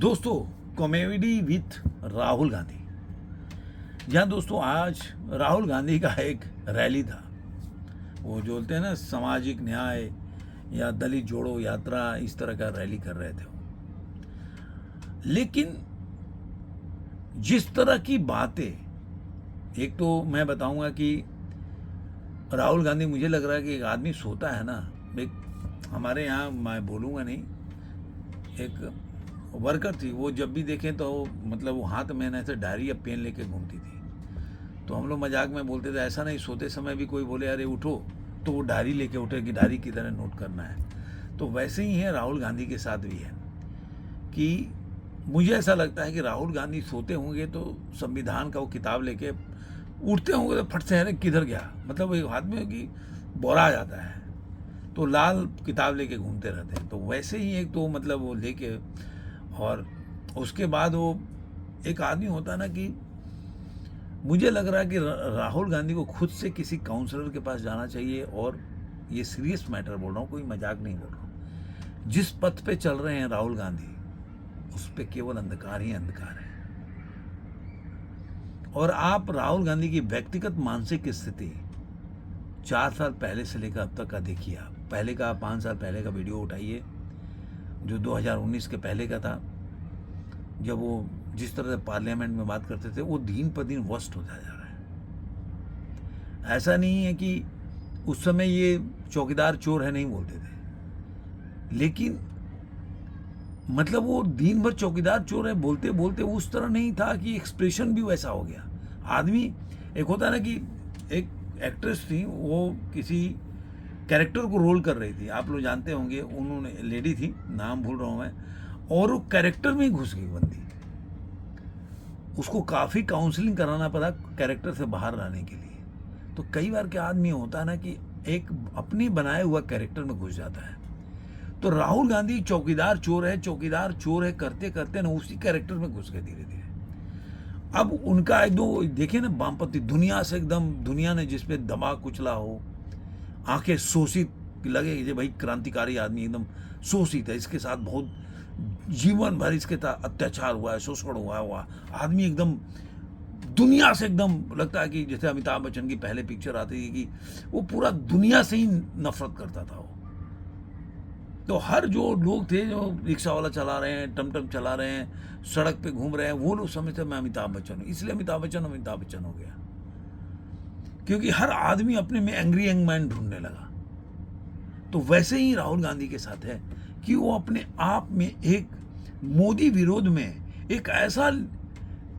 दोस्तों, comedy with Rahul Gandhi. जहाँ दोस्तों आज राहुल गांधी का एक रैली था। वो जो बोलते हैं ना, सामाजिक न्याय या दलित जोड़ो यात्रा, इस तरह का रैली कर रहे थे वो। लेकिन जिस तरह की बातें, एक तो मैं बताऊंगा कि राहुल गांधी, मुझे लग रहा है कि एक आदमी सोता है ना, एक हमारे यहाँ, मैं बोलूँगा नहीं, एक वर्कर थी, वो जब भी देखें तो मतलब वो हाथ में ऐसे डायरी या पेन लेके घूमती थी। तो हम लोग मजाक में बोलते थे, ऐसा नहीं सोते समय भी कोई बोले अरे उठो, तो वो डायरी लेके उठे कि डायरी की तरह नोट करना है। तो वैसे ही है राहुल गांधी के साथ भी है कि मुझे ऐसा लगता है कि राहुल गांधी सोते होंगे तो संविधान का वो किताब लेके उठते होंगे तो फट से अरे किधर गया, मतलब एक हाथ में कि बोरा आ जाता है तो लाल किताब लेके घूमते रहते हैं। तो वैसे ही एक तो मतलब वो लेके, और उसके बाद वो एक आदमी होता है ना कि मुझे लग रहा है कि राहुल गांधी को खुद से किसी काउंसलर के पास जाना चाहिए। और ये सीरियस मैटर बोल रहा हूँ, कोई मजाक नहीं बोल रहा हूँ। जिस पथ पे चल रहे हैं राहुल गांधी, उस पे केवल अंधकार ही अंधकार है। और आप राहुल गांधी की व्यक्तिगत मानसिक स्थिति 4 साल पहले से लेकर अब तक का देखिए। आप पहले का 5 साल पहले का वीडियो उठाइए, जो 2019 के पहले का था, जब वो जिस तरह से पार्लियामेंट में बात करते थे, वो दिन पर दिन वर्स्ट होता जा रहा है। ऐसा नहीं है कि उस समय ये चौकीदार चोर है नहीं बोलते थे, लेकिन मतलब वो दिन भर चौकीदार चोर है बोलते बोलते उस तरह नहीं था कि एक्सप्रेशन भी वैसा हो गया। आदमी, एक होता है ना कि एक एक्ट्रेस थी, वो किसी कैरेक्टर को रोल कर रही थी, आप लोग जानते होंगे, उन्होंने, लेडी थी, नाम भूल रहा हूँ मैं, और वो कैरेक्टर में ही घुस गई बंदी। उसको काफ़ी काउंसलिंग कराना पड़ा कैरेक्टर से बाहर लाने के लिए। तो कई बार क्या आदमी होता है ना कि एक अपनी बनाए हुआ कैरेक्टर में घुस जाता है। तो राहुल गांधी चौकीदार चोर है, चौकीदार चोर है करते करते ना उसी कैरेक्टर में घुस गए धीरे धीरे। अब उनका एक दो देखिए ना, वामपंथी दुनिया से एकदम, दुनिया ने जिसपे दबा कुचला हो, आंखें शोषित लगे कि भाई क्रांतिकारी आदमी एकदम शोषित है, इसके साथ बहुत जीवन भर इसके साथ अत्याचार हुआ है, शोषण हुआ आदमी एकदम दुनिया से एकदम लगता है कि जैसे अमिताभ बच्चन की पहले पिक्चर आती थी कि वो पूरा दुनिया से ही नफरत करता था वो। तो हर जो लोग थे, जो रिक्शा वाला चला रहे हैं, टमटम चला रहे हैं, सड़क पे घूम रहे हैं, वो लोग समझते मैं अमिताभ बच्चन हूँ, इसलिए अमिताभ बच्चन हो गया, क्योंकि हर आदमी अपने में एंग्री यंग मैन ढूंढने लगा। तो वैसे ही राहुल गांधी के साथ है कि वो अपने आप में एक मोदी विरोध में एक ऐसा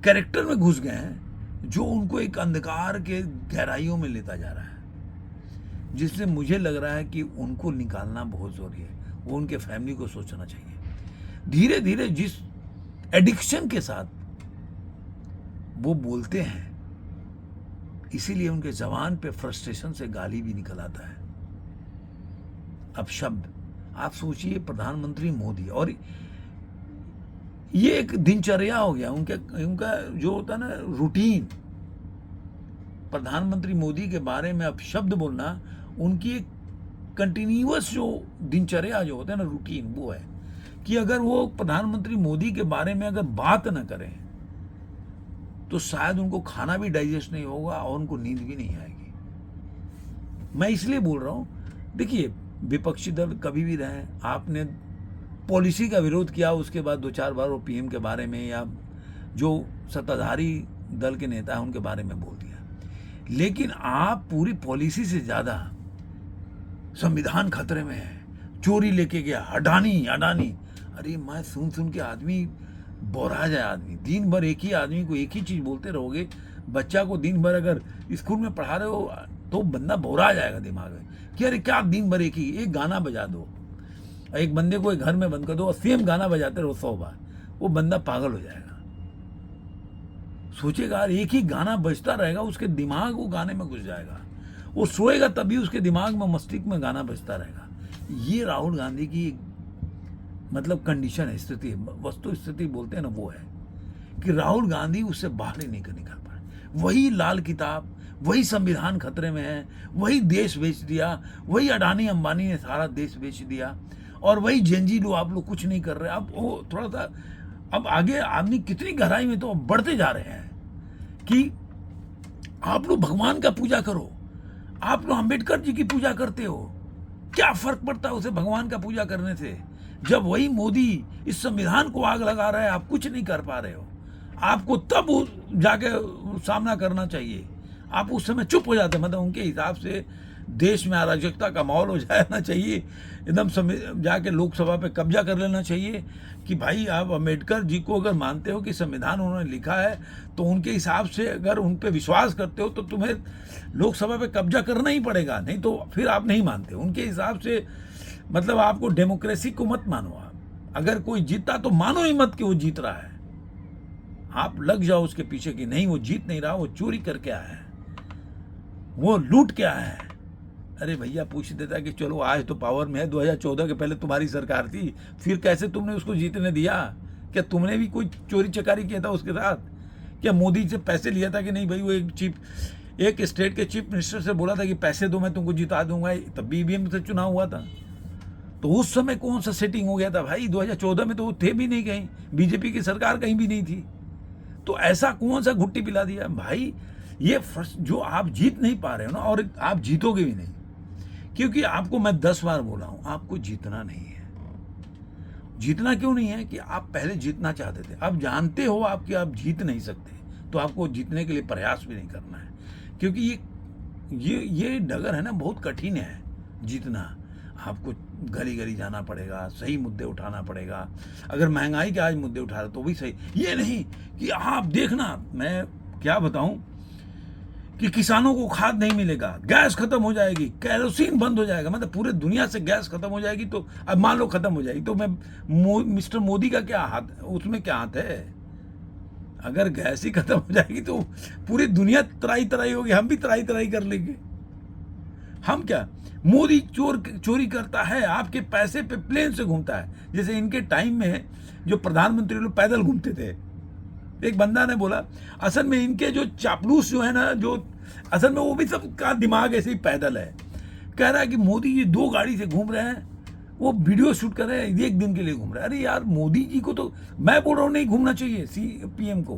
कैरेक्टर में घुस गए हैं जो उनको एक अंधकार के गहराइयों में लेता जा रहा है, जिससे मुझे लग रहा है कि उनको निकालना बहुत जरूरी है। वो उनके फैमिली को सोचना चाहिए। धीरे धीरे जिस एडिक्शन के साथ वो बोलते हैं, इसीलिए उनके जबान पे फ्रस्ट्रेशन से गाली भी निकल आता है। अब शब्द आप सोचिए, प्रधानमंत्री मोदी, और ये एक दिनचर्या हो गया उनका जो होता है ना रूटीन। प्रधानमंत्री मोदी के बारे में अब शब्द बोलना उनकी एक कंटिन्यूअस जो दिनचर्या जो होता है ना, रूटीन, वो है कि अगर वो प्रधानमंत्री मोदी के बारे में अगर बात ना करें तो शायद उनको खाना भी डाइजेस्ट नहीं होगा और उनको नींद भी नहीं आएगी। मैं इसलिए बोल रहा हूँ, देखिए, विपक्षी दल कभी भी रहे, आपने पॉलिसी का विरोध किया, उसके बाद 2-4 बार वो पीएम के बारे में या जो सत्ताधारी दल के नेता हैं उनके बारे में बोल दिया, लेकिन आप पूरी पॉलिसी से ज़्यादा संविधान खतरे में है, चोरी लेके गया, अडानी। अरे मैं सुन के आदमी बोरा जाए। आदमी दिन भर एक ही आदमी को एक ही चीज़ बोलते रहोगे, बच्चा को दिन भर अगर स्कूल में पढ़ा रहे हो तो बंदा बोरा जाएगा दिमाग में कि अरे क्या दिन भर एक गाना बजा दो, एक बंदे को एक घर में बंद कर दो और सेम गाना बजाते रहो 100 बार, वो बंदा पागल हो जाएगा। सोचेगा एक ही गाना बजता रहेगा, उसके दिमाग वो गाने में घुस जाएगा, वो सोएगा तभी उसके दिमाग में, मस्तिष्क में गाना बजता रहेगा। ये राहुल गांधी की मतलब कंडीशन है, स्थिति है, वस्तु स्थिति बोलते हैं ना, वो है कि राहुल गांधी उससे बाहर ही नहीं निकल पाए। वही लाल किताब, वही संविधान खतरे में है, वही देश बेच दिया, वही अडानी अंबानी ने सारा देश बेच दिया, और वही जेनजी लोग, आप लोग कुछ नहीं कर रहे। आप वो थोड़ा सा अब आगे आदमी कितनी गहराई में तो बढ़ते जा रहे हैं कि आप लोग भगवान का पूजा करो, आप लोग अंबेडकर जी की पूजा करते हो, क्या फर्क पड़ता है उसे भगवान का पूजा करने से, जब वही मोदी इस संविधान को आग लगा रहा है, आप कुछ नहीं कर पा रहे हो। आपको तब जाके सामना करना चाहिए, आप उस समय चुप हो जाते, मतलब उनके हिसाब से देश में अराजकता का माहौल हो जाना चाहिए, एकदम जाके लोकसभा पे कब्जा कर लेना चाहिए कि भाई आप अम्बेडकर जी को अगर मानते हो कि संविधान उन्होंने लिखा है तो उनके हिसाब से अगर उन पे विश्वास करते हो तो तुम्हें लोकसभा पे कब्जा करना ही पड़ेगा, नहीं तो फिर आप नहीं मानते उनके हिसाब से। मतलब आपको डेमोक्रेसी को मत मानो, आप अगर कोई जीता तो मानो ही मत कि वो जीत रहा है, आप लग जाओ उसके पीछे कि नहीं वो जीत नहीं रहा, वो चोरी करके आया है, वो लूट के आया है। अरे भैया पूछ देता कि चलो आज तो पावर में है, 2014 के पहले तुम्हारी सरकार थी, फिर कैसे तुमने उसको जीतने दिया? क्या तुमने भी कोई चोरी चकारी किया था उसके साथ? क्या मोदी से पैसे लिया था कि नहीं? भाई वो एक स्टेट के चीफ मिनिस्टर से बोला था कि पैसे दो मैं तुमको जिता दूंगा, तब भी ईवीएम से चुनाव हुआ था। तो उस समय कौन सा सेटिंग हो गया था भाई? 2014 में तो वो थे भी नहीं, कहीं बीजेपी की सरकार कहीं भी नहीं थी। तो ऐसा कौन सा घुट्टी पिला दिया भाई? ये जो आप जीत नहीं पा रहे हो ना, और आप जीतोगे भी नहीं, क्योंकि आपको मैं 10 बार बोला हूं, आपको जीतना नहीं है। जीतना क्यों नहीं है कि आप पहले जीतना चाहते थे, अब जानते हो आप कि आप जीत नहीं सकते, तो आपको जीतने के लिए प्रयास भी नहीं करना है, क्योंकि ये डगर है ना, बहुत कठिन है जीतना। आपको गली गली जाना पड़ेगा, सही मुद्दे उठाना पड़ेगा। अगर महंगाई के आज मुद्दे उठा रहे तो भी सही, ये नहीं कि आप देखना, मैं क्या बताऊं कि किसानों को खाद नहीं मिलेगा, गैस खत्म हो जाएगी, केरोसिन बंद हो जाएगा, मतलब पूरे दुनिया से गैस खत्म हो जाएगी। तो अब मान लो खत्म हो जाएगी तो मिस्टर मोदी का क्या हाथ, उसमें क्या हाथ है? अगर गैस ही खत्म हो जाएगी तो पूरी दुनिया तराई तराई होगी, हम भी तराई तराई कर लेंगे। हम क्या, मोदी चोरी करता है, आपके पैसे पे प्लेन से घूमता है। जैसे इनके टाइम में जो प्रधानमंत्री लोग पैदल घूमते थे, एक बंदा ने बोला असल में इनके जो चापलूस जो है ना, जो असल में वो भी सब का दिमाग ऐसे ही पैदल है। कह रहा है कि मोदी जी 2 गाड़ी से घूम रहे हैं, वो वीडियो शूट कर रहे हैं, 1 दिन के लिए घूम रहे हैं। अरे यार मोदी जी को तो मैं बोल रहा हूँ नहीं घूमना चाहिए, पीएम को,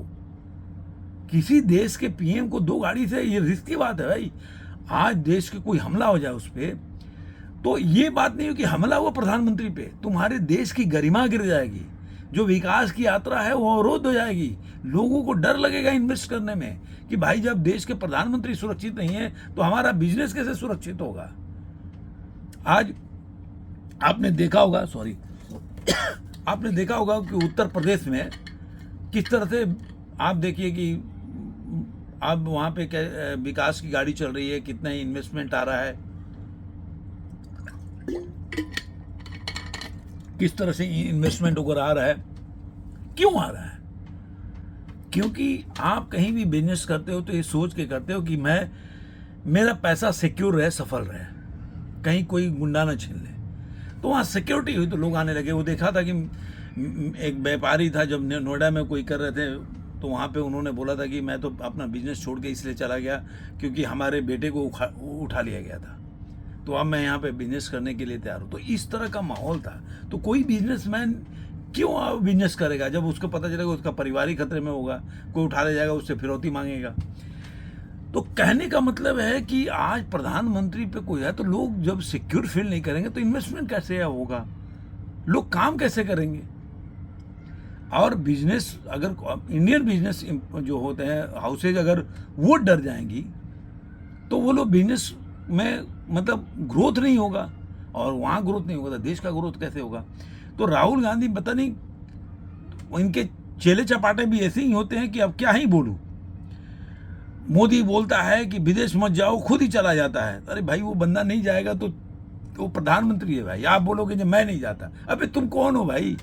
किसी देश के पीएम को 2 गाड़ी से, ये रिस्क की बात है भाई। आज देश के कोई हमला हो जाए उस पर, तो ये बात नहीं हो कि हमला हुआ प्रधानमंत्री पे, तुम्हारे देश की गरिमा गिर जाएगी, जो विकास की यात्रा है वो अवरोध हो जाएगी। लोगों को डर लगेगा इन्वेस्ट करने में कि भाई जब देश के प्रधानमंत्री सुरक्षित नहीं है तो हमारा बिजनेस कैसे सुरक्षित होगा? आज आपने देखा होगा आपने देखा होगा कि उत्तर प्रदेश में किस तरह से, आप देखिए कि अब वहां पे विकास की गाड़ी चल रही है, कितना इन्वेस्टमेंट आ रहा है, किस तरह से इन्वेस्टमेंट होकर आ रहा है। क्यों आ रहा है? क्योंकि आप कहीं भी बिजनेस करते हो तो ये सोच के करते हो कि मेरा पैसा सिक्योर रहे, सफल रहे, कहीं कोई गुंडा ना छीन ले। तो वहाँ सिक्योरिटी हुई तो लोग आने लगे। वो देखा था कि एक व्यापारी था, जब नोएडा में कोई कर रहे थे तो वहाँ पे उन्होंने बोला था कि मैं तो अपना बिजनेस छोड़ के इसलिए चला गया क्योंकि हमारे बेटे को उठा लिया गया था, तो अब मैं यहाँ पे बिजनेस करने के लिए तैयार हूँ। तो इस तरह का माहौल था। तो कोई बिजनेसमैन क्यों बिजनेस करेगा जब उसको पता चलेगा उसका परिवार ही खतरे में होगा, कोई उठा ले जाएगा, उससे फिरौती मांगेगा। तो कहने का मतलब है कि आज प्रधानमंत्री पे कोई है तो लोग जब सिक्योर फील नहीं करेंगे तो इन्वेस्टमेंट कैसे होगा, लोग काम कैसे करेंगे? और बिजनेस, अगर इंडियन बिजनेस जो होते हैं हाउसेज, अगर वो डर जाएंगी तो वो लोग बिजनेस में मतलब ग्रोथ नहीं होगा, और वहाँ ग्रोथ नहीं होगा तो देश का ग्रोथ कैसे होगा? तो राहुल गांधी पता नहीं, इनके चेले चपाटे भी ऐसे ही होते हैं कि अब क्या ही बोलूं। मोदी बोलता है कि विदेश मत जाओ, खुद ही चला जाता है। अरे भाई वो बंदा नहीं जाएगा तो वो प्रधानमंत्री है भाई, आप बोलोगे जो मैं नहीं जाता, अबे तुम कौन हो भाई?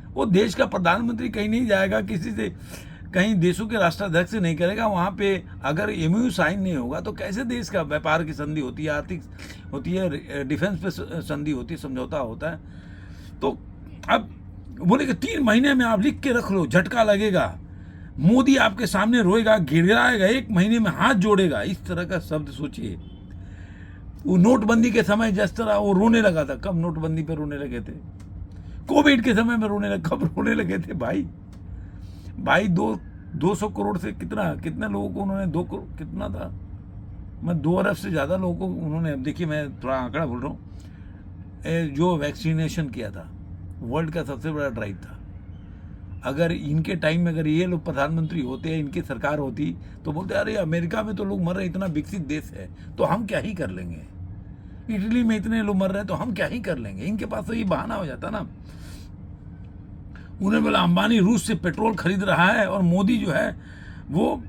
वो देश का प्रधानमंत्री कहीं नहीं जाएगा, किसी से कहीं देशों के राष्ट्राध्यक्ष से नहीं करेगा। वहाँ पे अगर एमओयू साइन नहीं होगा तो कैसे देश का व्यापार की संधि होती है, आर्थिक होती है, डिफेंस पे संधि होती है, समझौता होता है। तो अब बोले कि 3 महीने में आप लिख के रख लो, झटका लगेगा, मोदी आपके सामने रोएगा, गिड़गिड़ाएगा, 1 महीने में हाथ जोड़ेगा, इस तरह का शब्द सोचिए। वो नोटबंदी के समय जिस तरह वो रोने लगा था, कब नोटबंदी पे रोने लगे थे? कोविड के समय में रोने लगे, कब रोने लगे थे भाई? 200 करोड़ से कितना लोगों को उन्होंने 2 करोड़ कितना था, मैं 2 अरब से ज़्यादा लोगों को उन्होंने, अब देखिए मैं थोड़ा आंकड़ा बोल रहा हूँ, जो वैक्सीनेशन किया था, वर्ल्ड का सबसे बड़ा ड्राइव था। अगर इनके टाइम में अगर ये लोग प्रधानमंत्री होते, इनकी सरकार होती, तो बोलते अरे अमेरिका में तो लोग मर रहे, इतना विकसित देश है तो हम क्या ही कर लेंगे, इटली में इतने लोग मर रहे हैं तो हम क्या ही कर लेंगे। इनके पास तो ये बहाना हो जाता ना। उन्हें बोला अंबानी रूस से पेट्रोल खरीद रहा है और मोदी जो है वो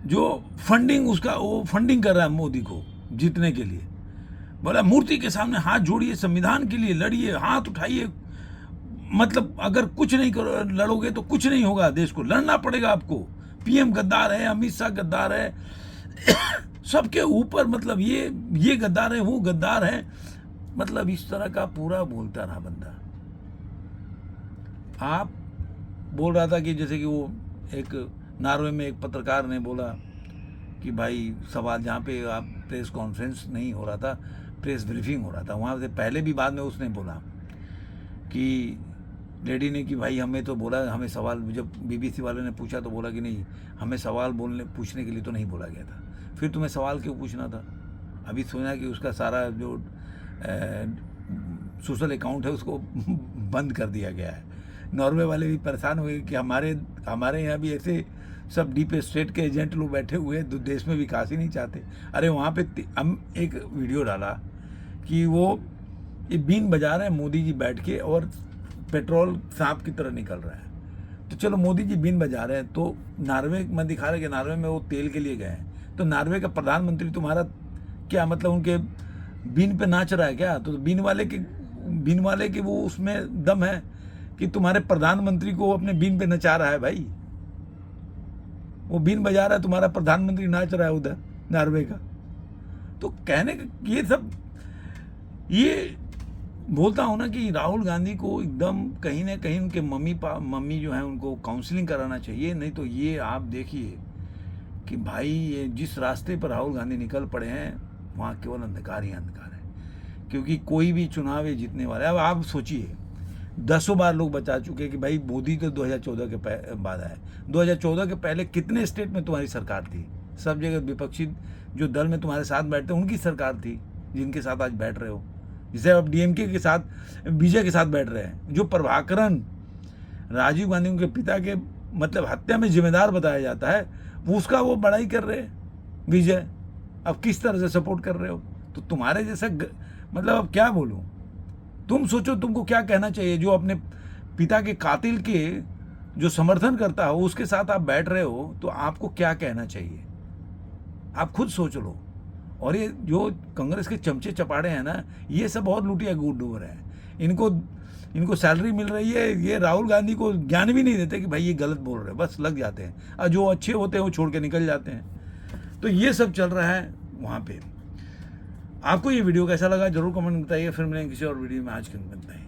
जो फंडिंग उसका वो फंडिंग कर रहा है मोदी को जीतने के लिए। बोला मूर्ति के सामने हाथ जोड़िए, संविधान के लिए लड़िए, हाथ उठाइए, मतलब अगर कुछ नहीं लड़ोगे तो कुछ नहीं होगा, देश को लड़ना पड़ेगा आपको। पीएम गद्दार है, अमित शाह गद्दार है, सबके ऊपर मतलब ये गद्दार है, वो गद्दार है, मतलब इस तरह का पूरा बोलता रहा बंदा। आप बोल रहा था कि जैसे कि वो एक नॉर्वे में एक पत्रकार ने बोला कि भाई सवाल जहाँ पे आप प्रेस कॉन्फ्रेंस नहीं हो रहा था, प्रेस ब्रीफिंग हो रहा था, वहाँ से पहले भी बाद में उसने बोला कि लेडी ने कि भाई हमें तो बोला, हमें सवाल, जब बीबीसी वाले ने पूछा तो बोला कि नहीं, हमें सवाल पूछने के लिए तो नहीं बोला गया था, फिर तुम्हें सवाल क्यों पूछना था? अभी सुना कि उसका सारा जो सोशल अकाउंट है उसको बंद कर दिया गया है। नॉर्वे वाले भी परेशान हुए कि हमारे यहाँ भी ऐसे सब डीप स्टेट के एजेंट लोग बैठे हुए हैं, देश में विकास ही नहीं चाहते। अरे वहाँ पे हम एक वीडियो डाला कि वो ये बीन बजा रहे हैं मोदी जी बैठ के और पेट्रोल सांप की तरह निकल रहा है। तो चलो मोदी जी बीन बजा रहे हैं, तो नॉर्वे में दिखा रहे कि नॉर्वे में वो तेल के लिए गए हैं, तो नॉर्वे का प्रधानमंत्री तुम्हारा क्या मतलब उनके बीन पे नाच रहा है क्या? तो बीन वाले के वो उसमें दम है कि तुम्हारे प्रधानमंत्री को अपने बीन पे नचा रहा है भाई। वो बीन बजा रहा है, तुम्हारा प्रधानमंत्री नाच रहा है उधर नॉर्वे का। तो कहने का ये सब, ये बोलता हूँ ना कि राहुल गांधी को एकदम कहीं ना कहीं उनके मम्मी जो है उनको काउंसलिंग कराना चाहिए। नहीं तो ये आप देखिए कि भाई ये जिस रास्ते पर राहुल गांधी निकल पड़े हैं वहाँ केवल अंधकार ही अंधकार है, क्योंकि कोई भी चुनाव ये जीतने वाला है। अब आप सोचिए 10 बार लोग बता चुके कि भाई मोदी तो 2014 के बाद आए, 2014 के पहले कितने स्टेट में तुम्हारी सरकार थी? सब जगह विपक्षी जो दल में तुम्हारे साथ बैठते उनकी सरकार थी, जिनके साथ आज बैठ रहे हो। जैसे अब डीएमके के साथ बीजेपी के साथ बैठ रहे हैं, जो प्रभाकरन राजीव गांधी के पिता के मतलब हत्या में जिम्मेदार बताया जाता है, वो उसका वो बड़ाई कर रहे हैं विजय। अब किस तरह से सपोर्ट कर रहे हो? तो तुम्हारे जैसा मतलब अब क्या बोलूं, तुम सोचो तुमको क्या कहना चाहिए। जो अपने पिता के कातिल के जो समर्थन करता हो उसके साथ आप बैठ रहे हो, तो आपको क्या कहना चाहिए? आप खुद सोच लो। और ये जो कांग्रेस के चमचे चपाड़े हैं ना, ये सब बहुत लुटिया गुड्डूर है। इनको सैलरी मिल रही है, ये राहुल गांधी को ज्ञान भी नहीं देते कि भाई ये गलत बोल रहे हैं, बस लग जाते हैं। और जो अच्छे होते हैं वो छोड़ के निकल जाते हैं। तो ये सब चल रहा है वहाँ पे। आपको ये वीडियो कैसा लगा जरूर कमेंट में बताइए। फिर मिलेंगे किसी और वीडियो में। आज के लिए बताइए।